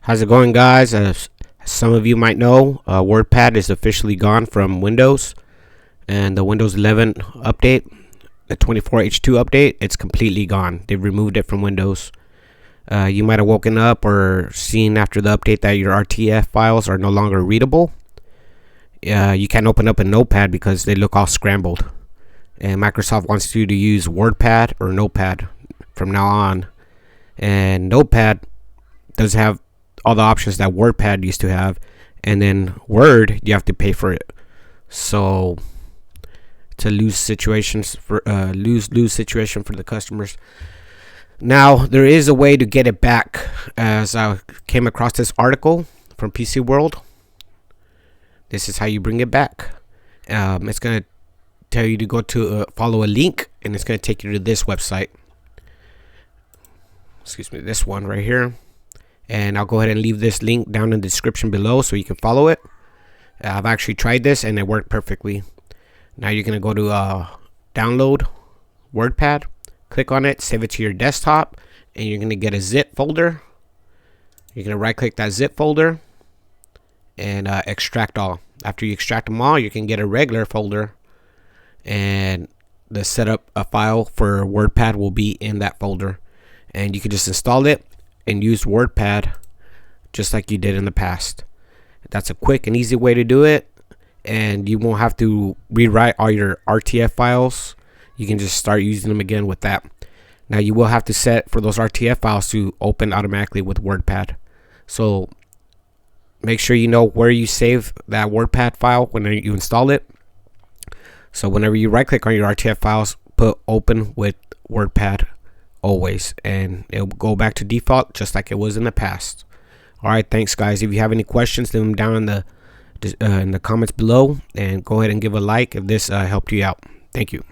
How's it going, guys? As some of you might know, WordPad is officially gone from Windows, and the Windows 11 update, the 24H2 update, it's completely gone. They've removed it from Windows. You might have woken up or seen after the update that your RTF files are no longer readable. You can't open up a notepad because they look all scrambled. And Microsoft wants you to use WordPad or Notepad from now on. And Notepad does have all the options that WordPad used to have, and then you have to pay for it. So it's a lose situation for the customers. Now there is a way to get it back, as I came across this article from PC World. This is how you bring it back. It's gonna tell you to go to follow a link, and it's gonna take you to this website. Excuse me, this one right here. And I'll go ahead and leave this link down in the description below so you can follow it. I've actually tried this and it worked perfectly. Now you're going to go to download WordPad, click on it, save it to your desktop, and you're going to get a zip folder. You're going to right click that zip folder and extract all. After you extract them all, you can get a regular folder, and the setup a file for WordPad will be in that folder, and you can just install it and use WordPad just like you did in the past. That's a quick and easy way to do it, and you won't have to rewrite all your RTF files. You can just start using them again with that. Now you will have to set for those RTF files to open automatically with WordPad, so make sure you know where you save that WordPad file when you install it. So whenever you right click on your RTF files, put open with WordPad always, and it'll go back to default just like it was in the past. All right, thanks guys. If you have any questions, leave them down in the comments below, and go ahead and give a like if this helped you out. Thank you.